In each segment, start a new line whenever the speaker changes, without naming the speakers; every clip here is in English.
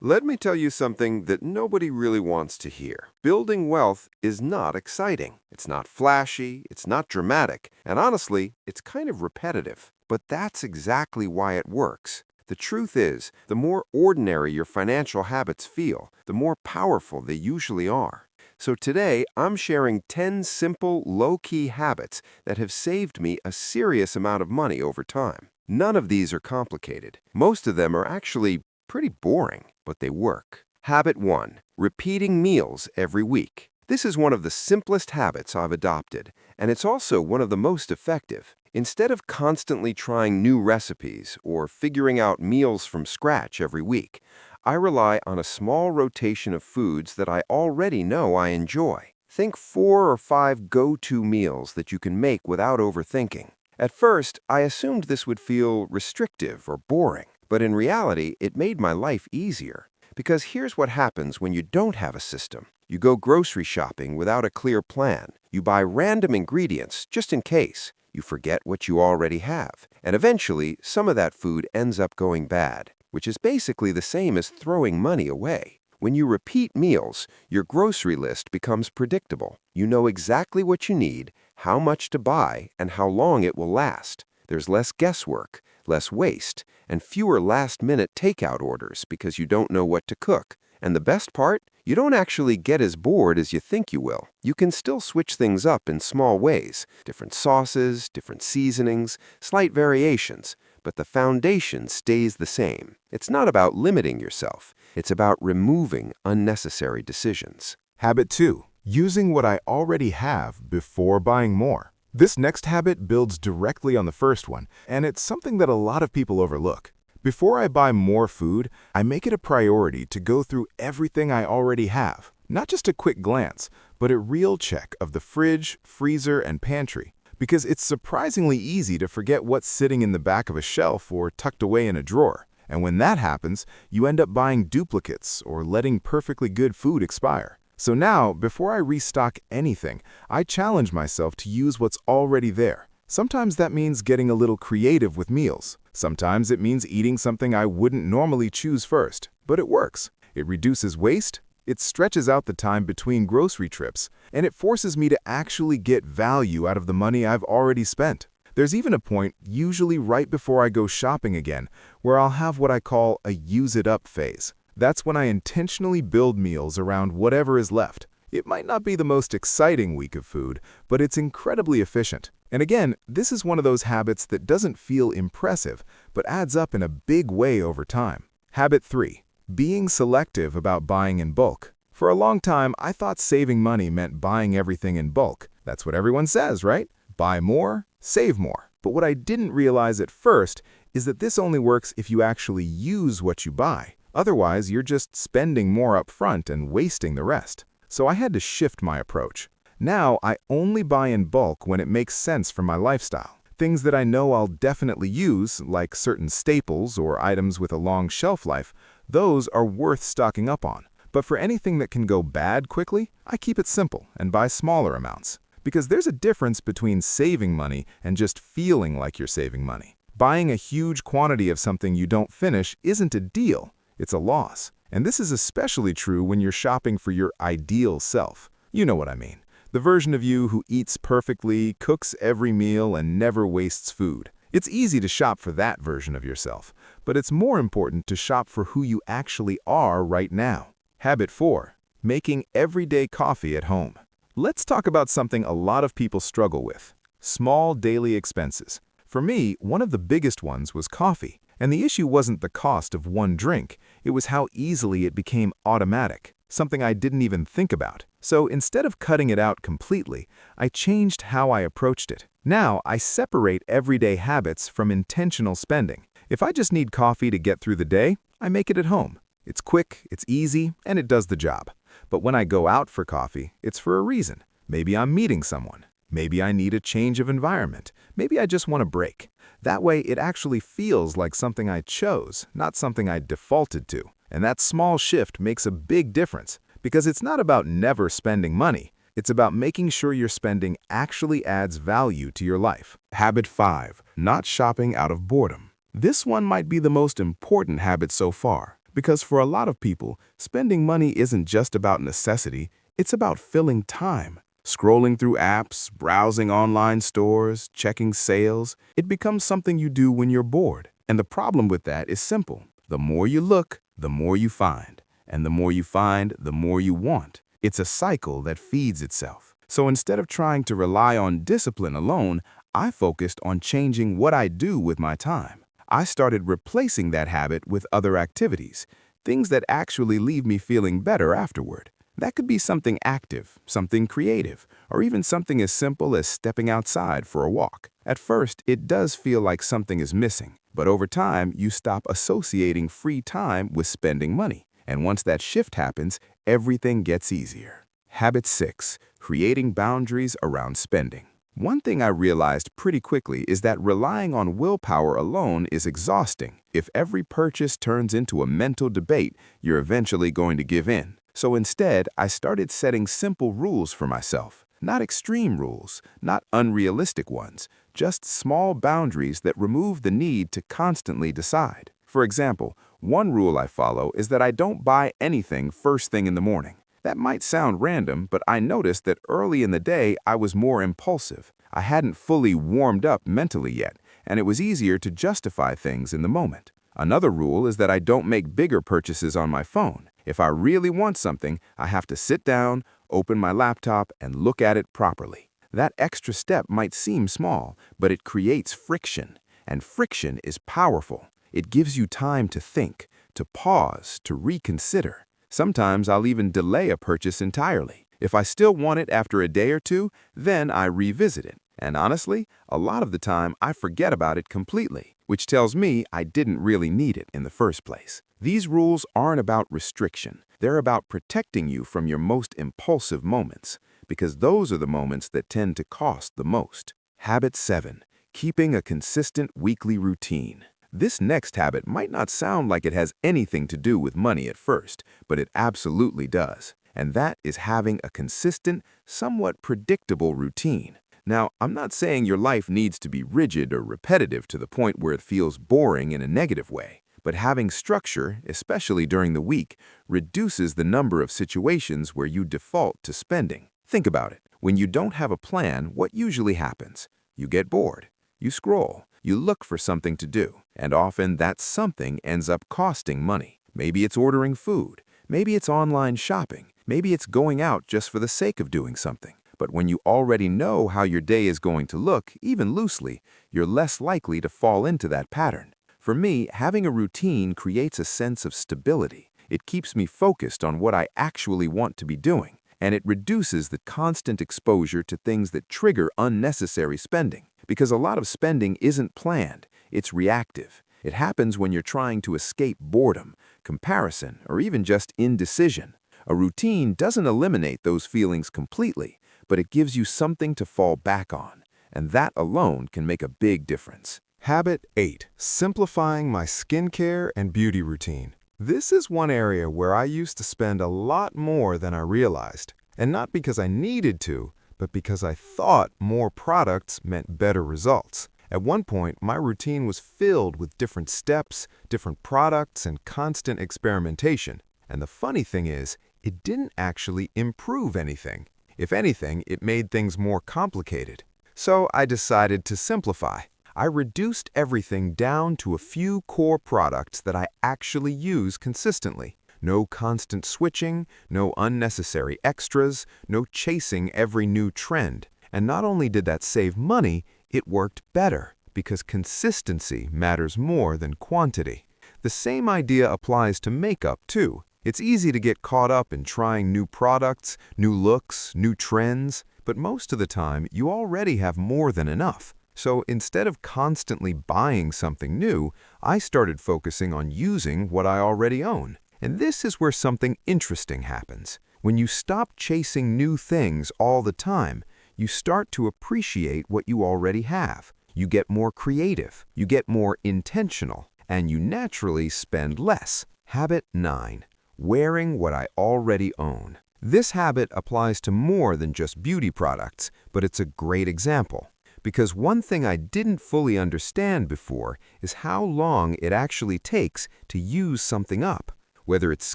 Let me tell you something that nobody really wants to hear. Building wealth is not exciting. It's not flashy, it's not dramatic, and honestly, it's kind of repetitive. But that's exactly why it works. The truth is, the more ordinary your financial habits feel, the more powerful they usually are. So today, I'm sharing 10 simple, low-key habits that have saved me a serious amount of money over time. None of these are complicated. Most of them are actually pretty boring, but they work. Habit 1. Repeating meals every week. This is one of the simplest habits I've adopted, and it's also one of the most effective. Instead of constantly trying new recipes or figuring out meals from scratch every week, I rely on a small rotation of foods that I already know I enjoy. Think 4 or 5 go-to meals that you can make without overthinking. At first, I assumed this would feel restrictive or boring. But in reality, it made my life easier. Because here's what happens when you don't have a system. You go grocery shopping without a clear plan. You buy random ingredients just in case. You forget what you already have. And eventually, some of that food ends up going bad, which is basically the same as throwing money away. When you repeat meals, your grocery list becomes predictable. You know exactly what you need, how much to buy, and how long it will last. There's less guesswork, less waste, and fewer last-minute takeout orders because you don't know what to cook. And the best part? You don't actually get as bored as you think you will. You can still switch things up in small ways, different sauces, different seasonings, slight variations, but the foundation stays the same. It's not about limiting yourself. It's about removing unnecessary decisions.
Habit 2. Using what I already have before buying more. This next habit builds directly on the first one, and it's something that a lot of people overlook. Before I buy more food, I make it a priority to go through everything I already have. Not just a quick glance, but a real check of the fridge, freezer, and pantry. Because it's surprisingly easy to forget what's sitting in the back of a shelf or tucked away in a drawer. And when that happens, you end up buying duplicates or letting perfectly good food expire. So now, before I restock anything, I challenge myself to use what's already there. Sometimes that means getting a little creative with meals. Sometimes it means eating something I wouldn't normally choose first. But it works. It reduces waste, it stretches out the time between grocery trips, and it forces me to actually get value out of the money I've already spent. There's even a point, usually right before I go shopping again, where I'll have what I call a use-it-up phase. That's when I intentionally build meals around whatever is left. It might not be the most exciting week of food, but it's incredibly efficient. And again, this is one of those habits that doesn't feel impressive, but adds up in a big way over time. Habit 3. Being selective about buying in bulk. For a long time, I thought saving money meant buying everything in bulk. That's what everyone says, right? Buy more, save more. But what I didn't realize at first is that this only works if you actually use what you buy. Otherwise, you're just spending more up front and wasting the rest. So I had to shift my approach. Now, I only buy in bulk when it makes sense for my lifestyle. Things that I know I'll definitely use, like certain staples or items with a long shelf life, those are worth stocking up on. But for anything that can go bad quickly, I keep it simple and buy smaller amounts. Because there's a difference between saving money and just feeling like you're saving money. Buying a huge quantity of something you don't finish isn't a deal. It's a loss. And this is especially true when you're shopping for your ideal self. You know what I mean. The version of you who eats perfectly, cooks every meal, and never wastes food. It's easy to shop for that version of yourself, but it's more important to shop for who you actually are right now. Habit 4. Making everyday coffee at home. Let's talk about something a lot of people struggle with. Small daily expenses. For me, one of the biggest ones was coffee. And the issue wasn't the cost of one drink, it was how easily it became automatic, something I didn't even think about. So instead of cutting it out completely, I changed how I approached it. Now I separate everyday habits from intentional spending. If I just need coffee to get through the day, I make it at home. It's quick, it's easy, and it does the job. But when I go out for coffee, it's for a reason. Maybe I'm meeting someone. Maybe I need a change of environment. Maybe I just want a break. That way, it actually feels like something I chose, not something I defaulted to. And that small shift makes a big difference, because it's not about never spending money. It's about making sure your spending actually adds value to your life. Habit 5. Not shopping out of boredom. This one might be the most important habit so far. Because for a lot of people, spending money isn't just about necessity, it's about filling time. Scrolling through apps, browsing online stores, checking sales, it becomes something you do when you're bored. And the problem with that is simple. The more you look, the more you find. And the more you find, the more you want. It's a cycle that feeds itself. So instead of trying to rely on discipline alone, I focused on changing what I do with my time. I started replacing that habit with other activities, things that actually leave me feeling better afterward. That could be something active, something creative, or even something as simple as stepping outside for a walk. At first, it does feel like something is missing, but over time, you stop associating free time with spending money. And once that shift happens, everything gets easier. Habit 6. Creating boundaries around spending. One thing I realized pretty quickly is that relying on willpower alone is exhausting. If every purchase turns into a mental debate, you're eventually going to give in. So instead, I started setting simple rules for myself. Not extreme rules, not unrealistic ones, just small boundaries that remove the need to constantly decide. For example, one rule I follow is that I don't buy anything first thing in the morning. That might sound random, but I noticed that early in the day I was more impulsive. I hadn't fully warmed up mentally yet, and it was easier to justify things in the moment. Another rule is that I don't make bigger purchases on my phone. If I really want something, I have to sit down, open my laptop, and look at it properly. That extra step might seem small, but it creates friction, and friction is powerful. It gives you time to think, to pause, to reconsider. Sometimes I'll even delay a purchase entirely. If I still want it after a day or two, then I revisit it. And honestly, a lot of the time I forget about it completely, which tells me I didn't really need it in the first place. These rules aren't about restriction. They're about protecting you from your most impulsive moments, because those are the moments that tend to cost the most. Habit 7. Keeping a consistent weekly routine. This next habit might not sound like it has anything to do with money at first, but it absolutely does. And that is having a consistent, somewhat predictable routine. Now, I'm not saying your life needs to be rigid or repetitive to the point where it feels boring in a negative way, but having structure, especially during the week, reduces the number of situations where you default to spending. Think about it. When you don't have a plan, what usually happens? You get bored. You scroll. You look for something to do, and often that something ends up costing money. Maybe it's ordering food. Maybe it's online shopping. Maybe it's going out just for the sake of doing something. But when you already know how your day is going to look, even loosely, you're less likely to fall into that pattern. For me, having a routine creates a sense of stability. It keeps me focused on what I actually want to be doing, and it reduces the constant exposure to things that trigger unnecessary spending. Because a lot of spending isn't planned, it's reactive. It happens when you're trying to escape boredom, comparison, or even just indecision. A routine doesn't eliminate those feelings completely, but it gives you something to fall back on, and that alone can make a big difference. Habit 8. Simplifying my skincare and beauty routine. This is one area where I used to spend a lot more than I realized, and not because I needed to, but because I thought more products meant better results. At one point, my routine was filled with different steps, different products, and constant experimentation. And the funny thing is, it didn't actually improve anything. If anything, it made things more complicated. So I decided to simplify. I reduced everything down to a few core products that I actually use consistently. No constant switching, no unnecessary extras, no chasing every new trend. And not only did that save money, it worked better, because consistency matters more than quantity. The same idea applies to makeup, too. It's easy to get caught up in trying new products, new looks, new trends, but most of the time you already have more than enough. So instead of constantly buying something new, I started focusing on using what I already own. And this is where something interesting happens. When you stop chasing new things all the time, you start to appreciate what you already have. You get more creative, you get more intentional, and you naturally spend less. Habit 9. Wearing what I already own. This habit applies to more than just beauty products, but it's a great example. Because one thing I didn't fully understand before is how long it actually takes to use something up.
Whether it's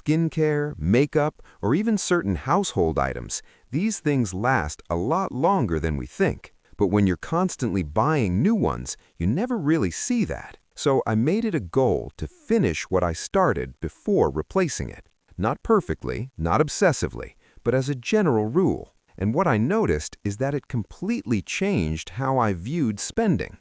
skincare, makeup, or even certain household items, these things last a lot longer than we think. But when you're constantly buying new ones, you never really see that. So I made it a goal to finish what I started before replacing it. Not perfectly, not obsessively, but as a general rule. And what I noticed is that it completely changed how I viewed spending.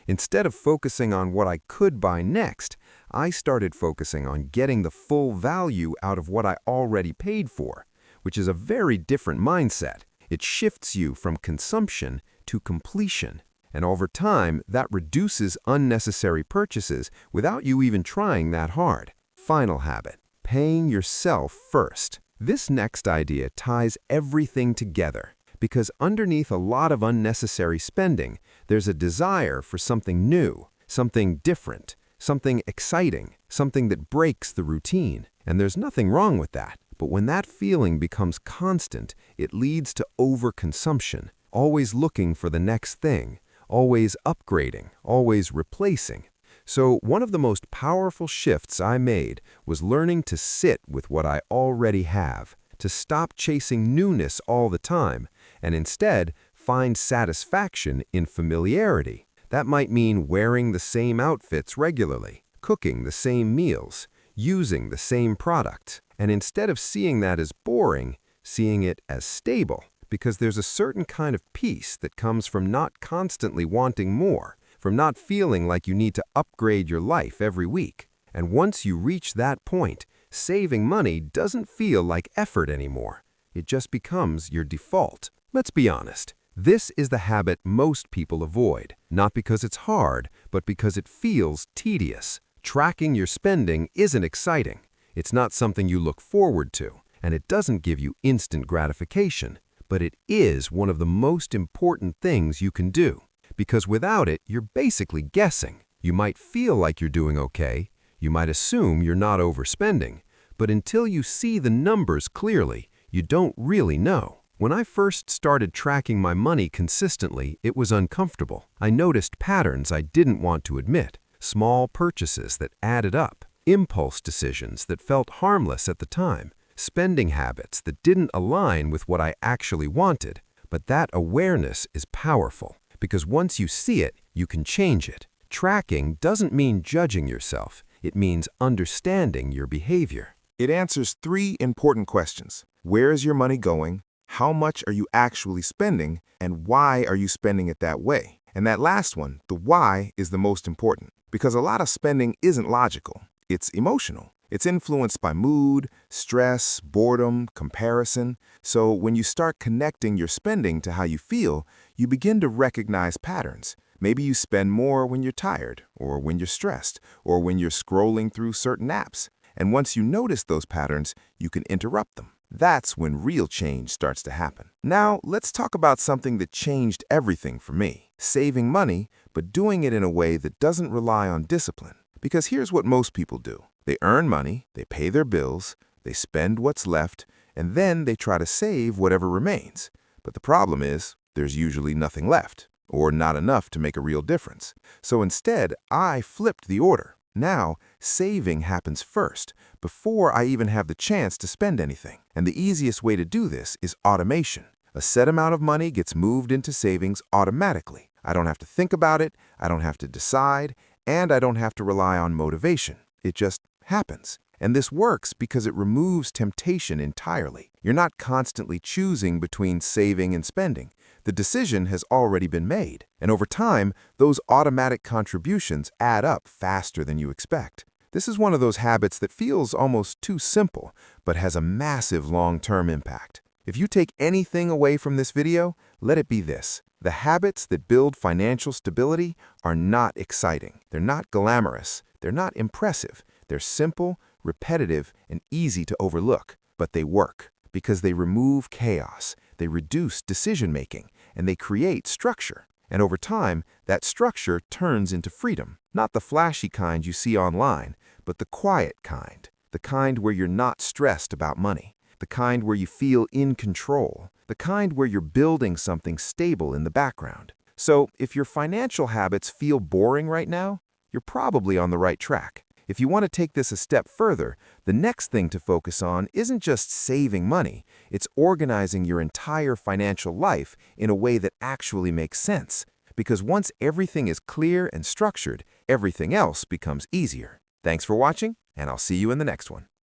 Instead of focusing on what I could buy next, I started focusing on getting the full value out of what I already paid for, which is a very different mindset. It shifts you from consumption to completion. And over time, that reduces unnecessary purchases without you even trying that hard. Final habit: paying yourself first. This next idea ties everything together, because underneath a lot of unnecessary spending, there's a desire for something new, something different, something exciting, something that breaks the routine. And there's nothing wrong with that. But when that feeling becomes constant, it leads to overconsumption, always looking for the next thing, always upgrading, always replacing. So one of the most powerful shifts I made was learning to sit with what I already have, to stop chasing newness all the time, and instead find satisfaction in familiarity. That might mean wearing the same outfits regularly, cooking the same meals, using the same product, and instead of seeing that as boring, seeing it as stable, because there's a certain kind of peace that comes from not constantly wanting more, from not feeling like you need to upgrade your life every week. And once you reach that point, saving money doesn't feel like effort anymore. It just becomes your default. Let's be honest. This is the habit most people avoid, not because it's hard, but because it feels tedious. Tracking your spending isn't exciting. It's not something you look forward to, and it doesn't give you instant gratification. But it is one of the most important things you can do. Because without it, you're basically guessing. You might feel like you're doing okay, you might assume you're not overspending, but until you see the numbers clearly, you don't really know. When I first started tracking my money consistently, it was uncomfortable. I noticed patterns I didn't want to admit, small purchases that added up, impulse decisions that felt harmless at the time, spending habits that didn't align with what I actually wanted. But that awareness is powerful. Because once you see it, you can change it. Tracking doesn't mean judging yourself. It means understanding your behavior.
It answers 3 important questions. Where is your money going? How much are you actually spending? And why are you spending it that way? And that last one, the why, is the most important. Because a lot of spending isn't logical. It's emotional. It's influenced by mood, stress, boredom, comparison. So when you start connecting your spending to how you feel, you begin to recognize patterns. Maybe you spend more when you're tired, or when you're stressed, or when you're scrolling through certain apps. And once you notice those patterns, you can interrupt them. That's when real change starts to happen. Now, let's talk about something that changed everything for me. Saving money, but doing it in a way that doesn't rely on discipline. Because here's what most people do. They earn money, they pay their bills, they spend what's left, and then they try to save whatever remains. But the problem is, there's usually nothing left, or not enough to make a real difference. So instead, I flipped the order. Now, saving happens first, before I even have the chance to spend anything. And the easiest way to do this is automation. A set amount of money gets moved into savings automatically. I don't have to think about it, I don't have to decide, and I don't have to rely on motivation. It just happens. And this works because it removes temptation entirely. You're not constantly choosing between saving and spending. The decision has already been made. And over time, those automatic contributions add up faster than you expect. This is one of those habits that feels almost too simple, but has a massive long-term impact. If you take anything away from this video, let it be this. The habits that build financial stability are not exciting. They're not glamorous. They're not impressive. They're simple, repetitive, and easy to overlook. But they work because they remove chaos, they reduce decision-making, and they create structure. And over time, that structure turns into freedom. Not the flashy kind you see online, but the quiet kind. The kind where you're not stressed about money. The kind where you feel in control. The kind where you're building something stable in the background. So if your financial habits feel boring right now, you're probably on the right track. If you want to take this a step further, the next thing to focus on isn't just saving money, it's organizing your entire financial life in a way that actually makes sense. Because once everything is clear and structured, everything else becomes easier. Thanks for watching, and I'll see you in the next one.